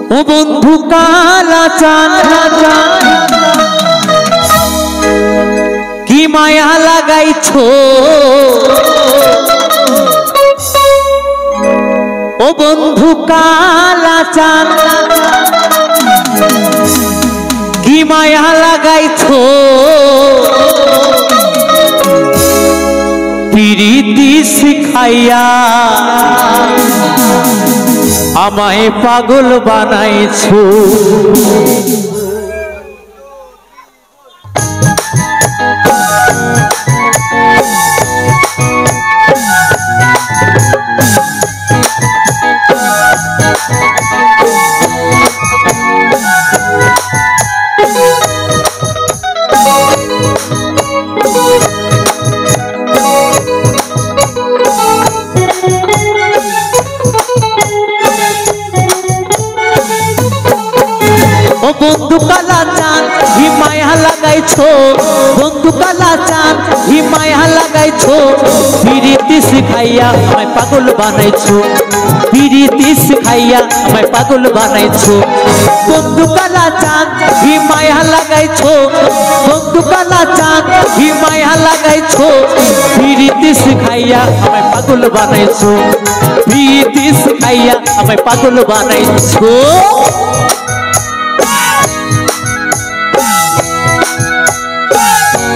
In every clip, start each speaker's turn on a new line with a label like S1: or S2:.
S1: ও বন্ধু কালা চাঁদ কি মায়া লাগাইছো ও বন্ধু কালা চাঁদ কি মায়া লাগাইছো প্রীতি শিখাইয়া আমায় পাগল বানাইছো বন্ধু কালা চাঁদ হি মায়া লাগাইছো বন্ধু কালা চাঁদ হি মায়া লাগাইছো প্রীতি শিখাইয়া আমায় পাগল বানাইছো প্রীতি শিখাইয়া আমায় পাগল বানাইছো বন্ধু কালা চাঁদ হি মায়া লাগাইছো বন্ধু কালা চাঁদ হি মায়া লাগাইছো প্রীতি শিখাইয়া আমায় পাগল বানাইছো প্রীতি শিখাইয়া আমায় পাগল বানাইছো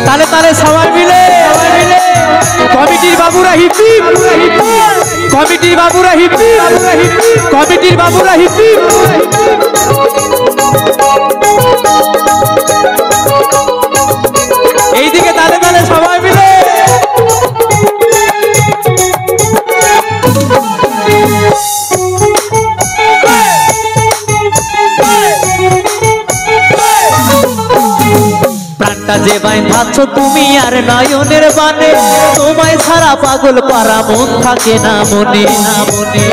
S1: তালে তালে সবাই মিলে কমিটির বাবুরা হিপি কমিটির বাবুরা হিপি কমিটির বাবুরা হিপি এইদিকে তালে তালে সবাই মিলে যে বাইন্ধাছো তুমি আর নয়নের বানে তোমায় ছাড়া পাগল পারা মন থাকে না মনে না মনে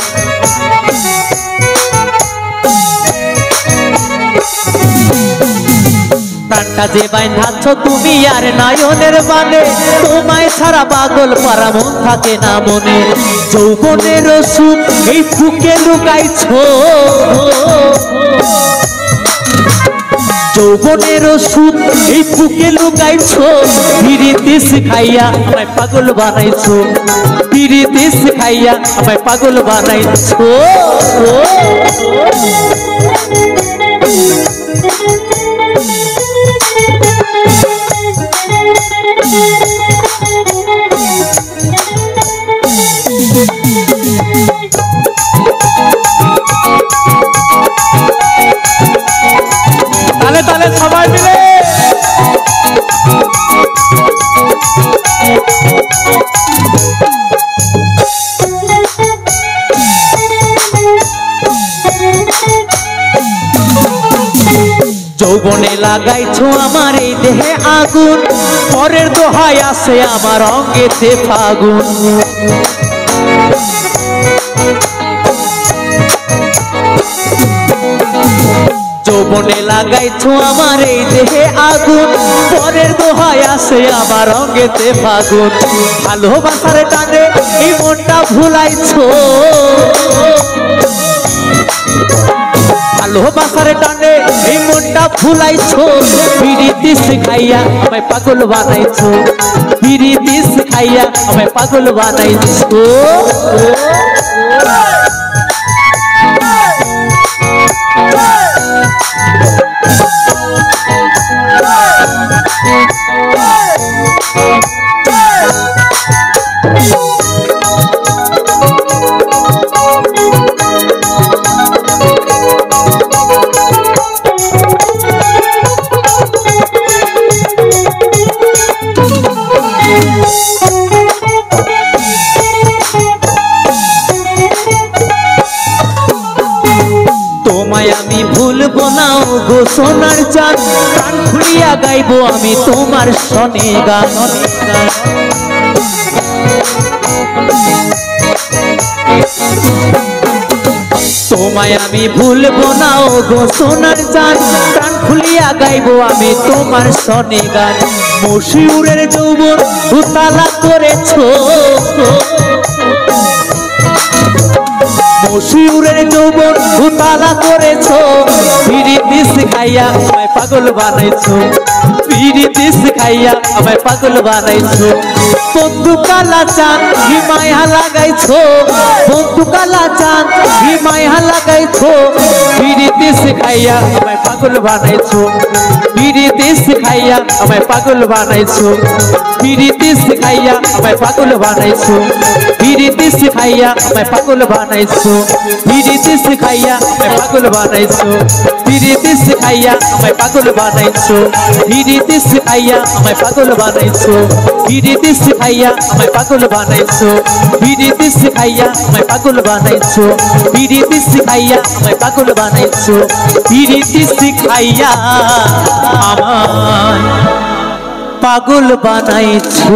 S1: প্রাণটা যে বাইন্ধাছো তুমি আর নয়নের বানে তোমায় ছাড়া পাগল পারা মন থাকে না মনে যৌবনের সুখ এই বুকে লুকাইছো যৌবনের সুখ এই বুকে লুকাইছো প্রীতি শিখাইয়া আমায় পাগল বানাইছো প্রীতি শিখাইয়া আমায় পাগল বানাইছো তালে তালে সবাই মিলে যৌবনে লাগাইছো আমার এই দেহে আগুন পরের দোহায় আসে আমার অঙ্গেতে ফাগুন যৌবনে লাগাইছো আমার এই দেহে আগুন পরের দোহায় আসে আমার অঙ্গেতে ফাগুন ভালোবাসার টানে এই মনটা ভুলাইছো ভালোবাসার টানে এই মনটা ভুলাইছো প্রীতি শিখাইয়া আমায় পাগল বানাইছো প্রীতি শিখাইয়া আমায় পাগল বানাইছো তোমায় আমি ভুলবো না গো সোনার চাঁদ প্রাণ খুলিয়া গাইবো আমি তোমার সনে গান তোমায় আমি ভুলবো না গো সোনার চাঁদ প্রাণ খুলিয়া গাইবো আমি তোমার সনে গান মশিউরের যৌবন উতালা করেছো মশিউরের যৌবন উতালা করেছো পিরিতি শিখাইয়া আমায় পাগল বানাইছো পিরিতি শিখাইয়া আমায় পাগল বানাইছো বন্ধু কালা চাঁদ হিমায়া লাগাইছো বন্ধু কালা চাঁদ হিমায়া লাগাইছো পিরিতি শিখাইয়া আমায় পাগল বানাইছো পিরিতি শিখাইয়া আমায় পাগল বানাইছো পিরিতি শিখাইয়া আমায় পাগল বানাইছো পিরিতি শিখাইয়া আমায় পাগল বানাইছো পিরিতি শিখাইয়া আমায় পাগল বানাইছো পিরিতি শিখাইয়া আমায় পাগল বানাইছো পিরিতি শিখাইয়া আমায় পাগল বানাইছো পিরিতি শিখাইয়া আমায় পাগল বানাইছো পিরিতি শিখাইয়া আমায় পাগল বানাইছো পিরিতি শিখাইয়া আমায় পাগল বানাইছো পিরিতি শিখাইয়া আমায় পাগল বানাইছো।